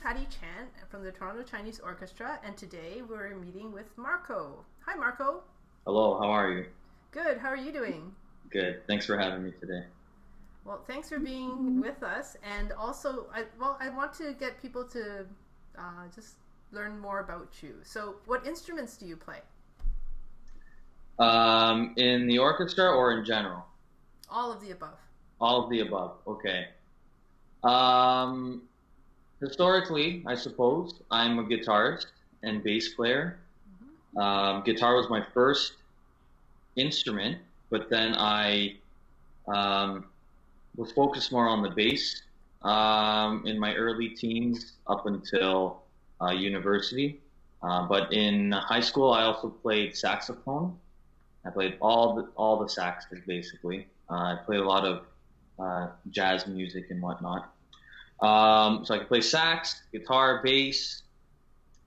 Patty Chan from the Toronto Chinese Orchestra, and today we're meeting with Marko. Hi, Marko. Hello, how are you? Good. How are you doing? Good. Thanks for having me today. Well, thanks for being with us, and also, I want to get people to just learn more about you. So, what instruments do you play? In the orchestra or in general? All of the above. All of the above. Okay. Historically, I suppose, I'm a guitarist and bass player. Guitar was my first instrument, but then I was focused more on the bass in my early teens up until university. But in high school, I also played saxophone. I played all the saxes basically. I played a lot of jazz music and whatnot. So I can play sax, guitar, bass,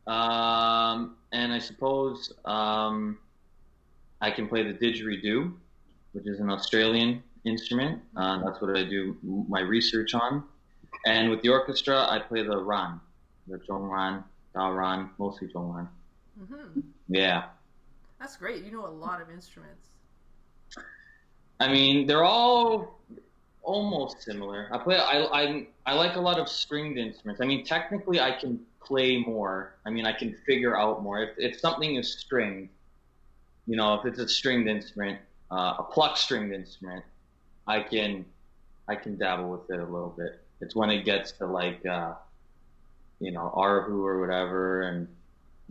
and I suppose I can play the didgeridoo, which is an Australian instrument. That's what I do my research on. And with the orchestra, I play the zhongruan, daoran, mostly zhongruan. Yeah. That's great. You know a lot of instruments. I mean, they're all almost similar. I like a lot of stringed instruments. I mean, technically, I can play more. I mean, I can figure out more. If something is stringed, you know, if it's a stringed instrument, a plucked stringed instrument, I can dabble with it a little bit. It's when it gets to like, you know, arhu or whatever, and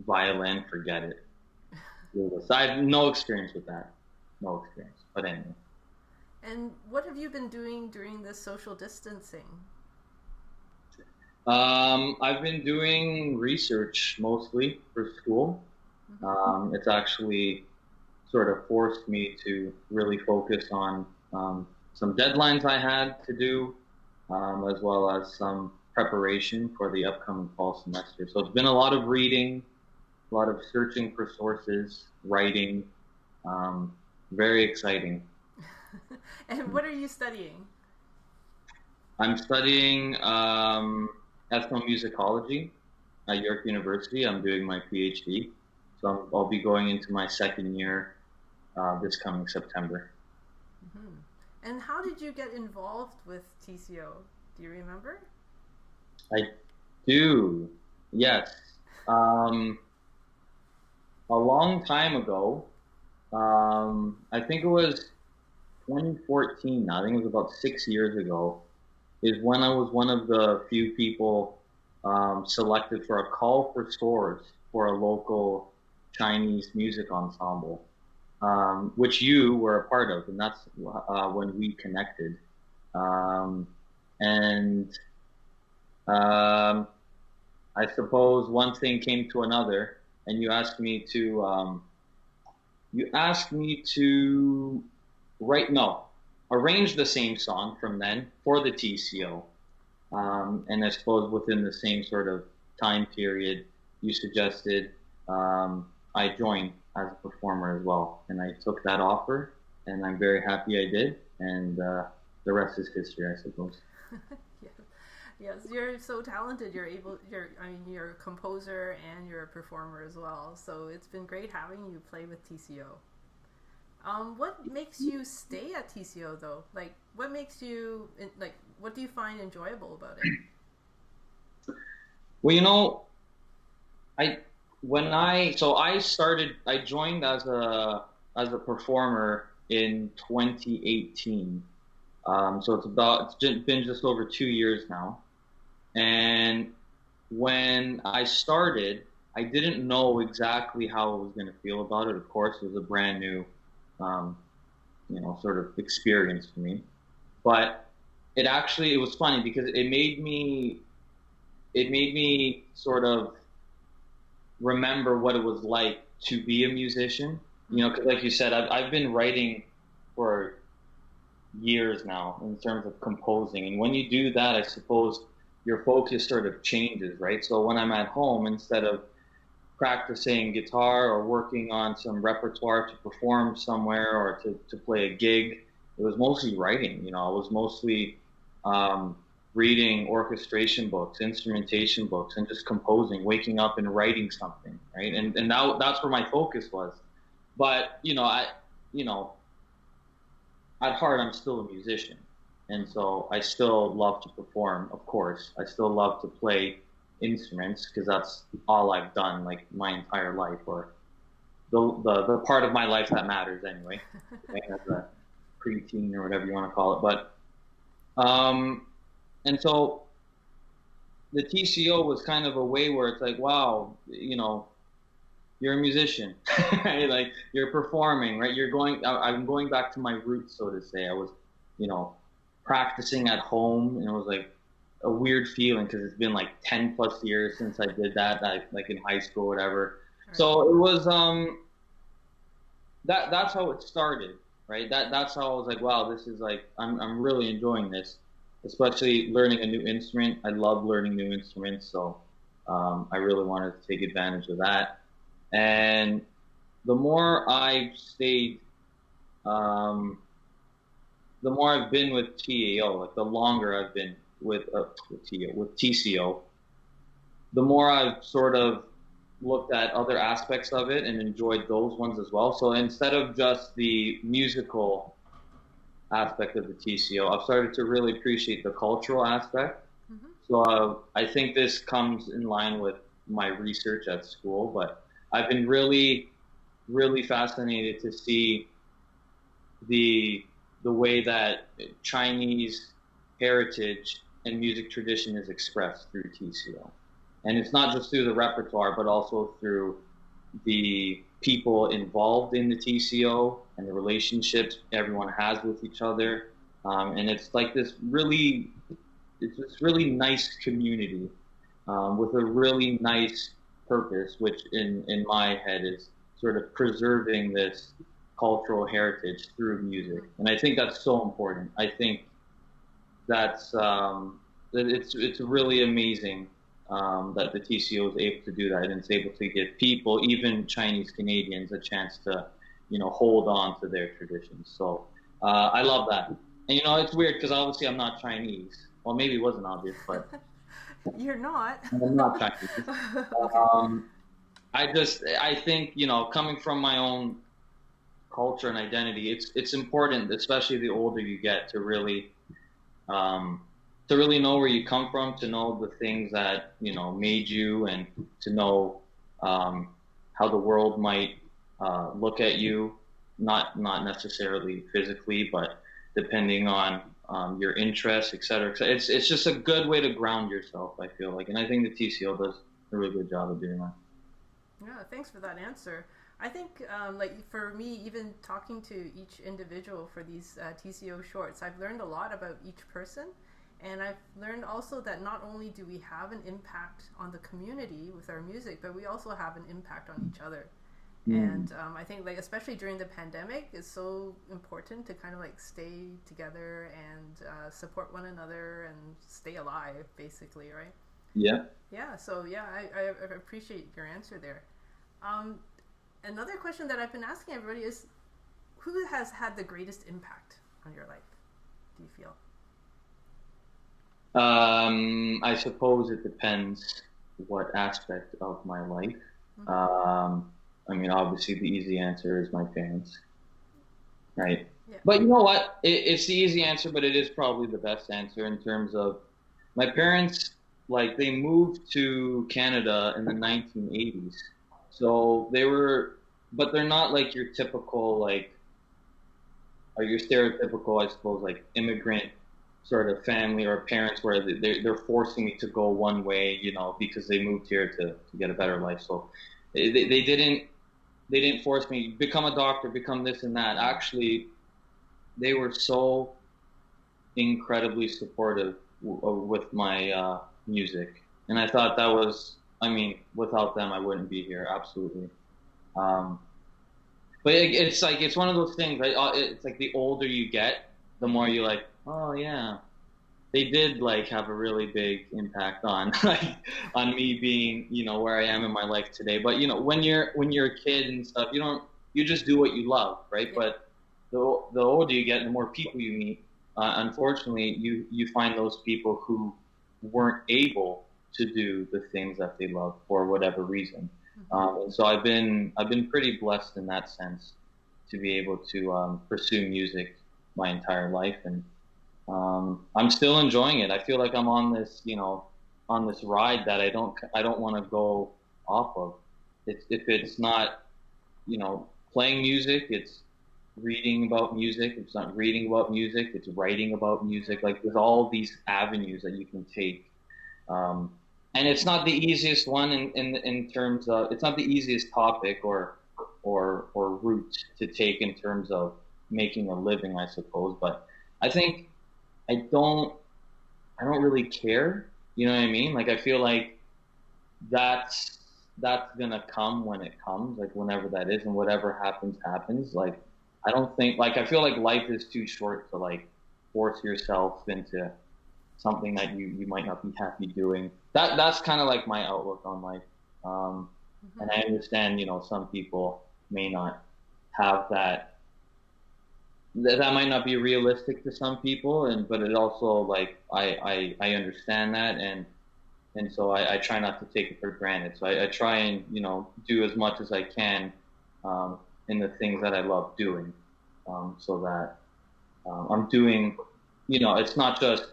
violin, forget it. I have no experience with that. No experience. But anyway. And what have you been doing during this social distancing? I've been doing research mostly for school. It's actually sort of forced me to really focus on some deadlines I had to do, as well as some preparation for the upcoming fall semester. So it's been a lot of reading, a lot of searching for sources, writing, very exciting. And what are you studying? I'm studying ethnomusicology at York University. I'm doing my PhD. So I'll be going into my second year this coming September. And how did you get involved with TCO? Do you remember? I do, yes. A long time ago, I think it was 2014 now, I think it was about 6 years ago, is when I was one of the few people selected for a call for scores for a local Chinese music ensemble, which you were a part of, and that's when we connected. I suppose one thing came to another, and you asked me to arrange the same song from then for the TCO. And I suppose within the same sort of time period, you suggested I join as a performer as well. And I took that offer, and I'm very happy I did. And the rest is history, I suppose. Yes, you're so talented. You're a composer and you're a performer as well. So it's been great having you play with TCO. What makes you stay at TCO though? Like, what makes you what do you find enjoyable about it? Well, you know, I joined as a performer in 2018. So it's been just over 2 years now. And when I started, I didn't know exactly how I was going to feel about it. Of course, it was a brand new, sort of experience for me. But it was funny because it made me sort of remember what it was like to be a musician. You know, because like you said, I've been writing for years now in terms of composing, and when you do that, I suppose your focus sort of changes, right? So when I'm at home, instead of practicing guitar or working on some repertoire to perform somewhere or to play a gig, it was mostly writing. You know, I was mostly reading orchestration books, instrumentation books, and just composing, waking up and writing something, right? And now that's where my focus was. But you know, at heart, I'm still a musician, and so I still love to perform. Of course, I still love to play instruments because that's all I've done like my entire life, or the part of my life that matters anyway, right? As a preteen or whatever you want to call it. But and so the TCO was kind of a way where it's like, wow, you're a musician, right? Like you're performing, right? I'm going back to my roots, so to say. I was, practicing at home, and it was like a weird feeling because it's been like 10 plus years since I did that, like in high school, whatever. Right. So it was, that's how it started, right? That's how I was like, wow, this is like, I'm really enjoying this, especially learning a new instrument. I love learning new instruments. So, I really wanted to take advantage of that. And the more I've stayed, the more I've been with TAO, like the longer I've been with TCO, the more I've sort of looked at other aspects of it and enjoyed those ones as well. So instead of just the musical aspect of the TCO, I've started to really appreciate the cultural aspect. Mm-hmm. So I think this comes in line with my research at school, but I've been really, really fascinated to see the way that Chinese heritage and music tradition is expressed through TCO. And it's not just through the repertoire, but also through the people involved in the TCO and the relationships everyone has with each other. And it's like this really nice community with a really nice purpose, which in my head is sort of preserving this cultural heritage through music. And I think that's so important. I think that's it's really amazing that the TCO is able to do that, and it's able to give people, even Chinese Canadians, a chance to hold on to their traditions. So I love that. And it's weird because obviously I'm not Chinese. Well, maybe it wasn't obvious, but you're not. I'm not Chinese. I think coming from my own culture and identity, it's important, especially the older you get, to really know where you come from, to know the things that made you, and to know how the world might look at you, not necessarily physically, but depending on your interests, etc. It's just a good way to ground yourself, I feel like, and I think the TCO does a really good job of doing that. Yeah, thanks for that answer. I think, like for me, even talking to each individual for these TCO shorts, I've learned a lot about each person. And I've learned also that not only do we have an impact on the community with our music, but we also have an impact on each other. And I think, like, especially during the pandemic, it's so important to kind of like stay together and support one another and stay alive, basically, right? Yeah. Yeah. So yeah, I appreciate your answer there. Another question that I've been asking everybody is, who has had the greatest impact on your life, do you feel? I suppose it depends what aspect of my life. Mm-hmm. I mean, obviously the easy answer is my parents, right? Yeah. But you know what? It's the easy answer, but it is probably the best answer in terms of my parents. Like, they moved to Canada in the 1980s. So but they're not like your typical, like, or your stereotypical, I suppose, like immigrant sort of family or parents where they're forcing me to go one way, because they moved here to get a better life. So they didn't force me, become a doctor, become this and that. Actually, they were so incredibly supportive with my music. And I thought that was, I mean, without them, I wouldn't be here. Absolutely. But it's like, it's one of those things, right? It's like the older you get, the more you're like, oh yeah, they did like have a really big impact on on me being, where I am in my life today. But when you're a kid and stuff, you just do what you love, right? Yeah. But the older you get, the more people you meet, unfortunately, you find those people who weren't able to do the things that they love for whatever reason. And so I've been pretty blessed in that sense to be able to pursue music my entire life, and I'm still enjoying it. I feel like I'm on this, on this ride that I don't want to go off of. If it's not, playing music, it's reading about music. If it's not reading about music, it's writing about music. Like there's all these avenues that you can take. And it's not the easiest one in terms of, it's not the easiest topic or route to take in terms of making a living, I suppose. But I think I don't I don't really care. You know what I mean? Like I feel like that's gonna come when it comes, like whenever that is, and whatever happens happens. Like I don't think, like, I feel like life is too short to like force yourself into something that you might not be happy doing. That's kind of like my outlook on life. And I understand, some people may not have that. That might not be realistic to some people, but it also, like, I understand that, and so I try not to take it for granted. So I try and do as much as I can in the things that I love doing, so that I'm doing, it's not just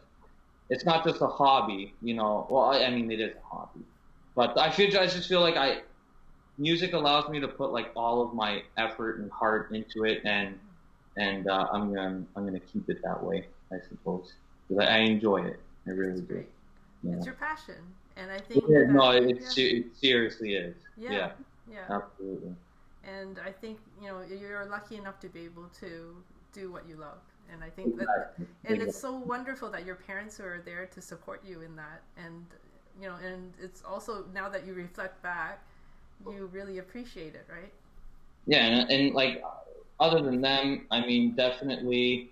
a hobby, Well, I mean, it is a hobby, but I just feel like music allows me to put like all of my effort and heart into it, and I'm gonna keep it that way, I suppose, because I enjoy it. I really do. Yeah. It's your passion, and I think it seriously is. Yeah, Absolutely. And I think you're lucky enough to be able to do what you love, and I think that, and it's so wonderful that your parents are there to support you in that, and and it's also, now that you reflect back, you really appreciate it, right? Yeah, and like, other than them, I mean, definitely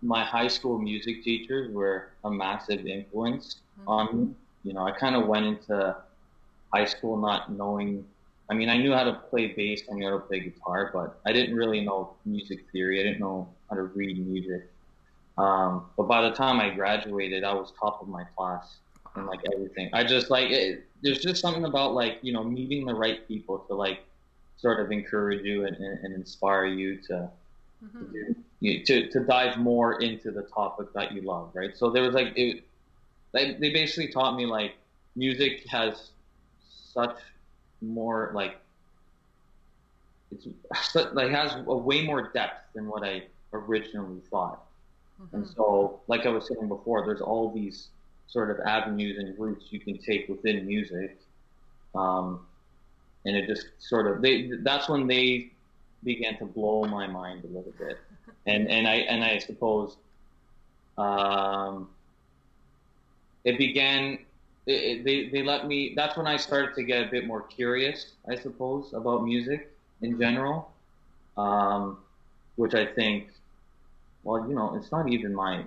my high school music teachers were a massive influence on me. I kind of went into high school not knowing. I mean, I knew how to play bass, I knew how to play guitar, but I didn't really know music theory. I didn't know how to read music. But by the time I graduated, I was top of my class and like everything. I just like it. There's just something about, like, meeting the right people to like sort of encourage you and inspire you to dive more into the topic that you love, right? So there was like they basically taught me, like, music has such more, like, it's like has a way more depth than what I originally thought. And so, like I was saying before, there's all these sort of avenues and routes you can take within music, and it just sort of that's when they began to blow my mind a little bit, and I suppose it began. They let me. That's when I started to get a bit more curious, I suppose, about music in general, which I think, well, it's not even my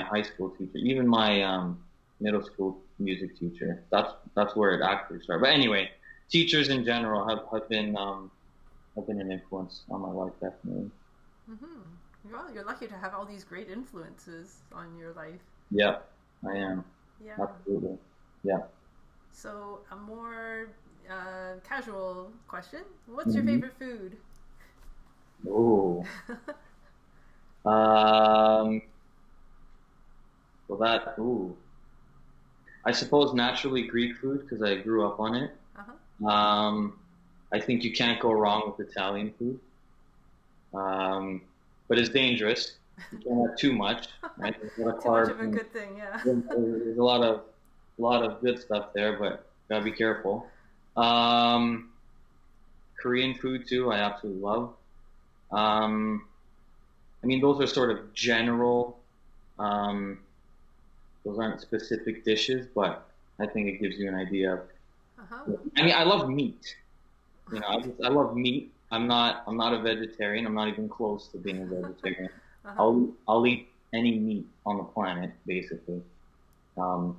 high school teacher, even my middle school music teacher. That's where it actually started. But anyway, teachers in general have been an influence on my life, definitely. Well, you're lucky to have all these great influences on your life. Yeah, I am. Yeah. Absolutely. Yeah. So, a more casual question: what's your favorite food? Oh. Well, I suppose naturally Greek food, because I grew up on it. I think you can't go wrong with Italian food. But it's dangerous. You can't have too much, right? There's a lot of Too much of a good thing, yeah. There's a lot of good stuff there, but gotta be careful. Korean food too, I absolutely love. I mean, those are sort of general. Those aren't specific dishes, but I think it gives you an idea of. I mean, I love meat. I love meat. I'm not a vegetarian. I'm not even close to being a vegetarian. I'll eat any meat on the planet, basically. So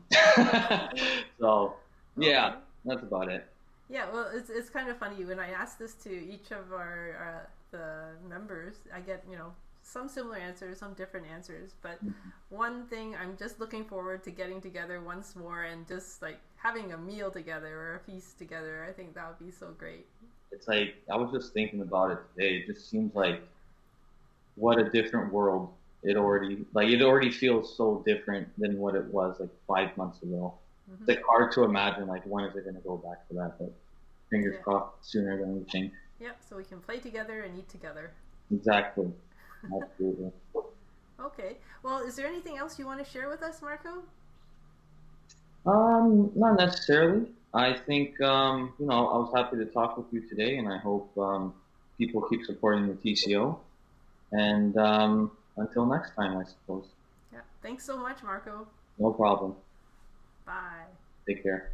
yeah, that's about it. Yeah, well, it's kind of funny when I ask this to each of our the members. I get some similar answers, some different answers, but one thing I'm just looking forward to getting together once more and just like having a meal together or a feast together. I think that would be so great. It's like I was just thinking about it today. It just seems like what a different world. It already feels so different than what it was like 5 months ago. It's like hard to imagine like when is it going to go back to that, but fingers Yeah. crossed sooner than we think. Yep, so we can play together and eat together. Exactly. Absolutely. Okay. Well, is there anything else you want to share with us, Marko? Not necessarily. I think I was happy to talk with you today, and I hope people keep supporting the TCO. And until next time, I suppose. Yeah. Thanks so much, Marko. No problem. Bye. Take care.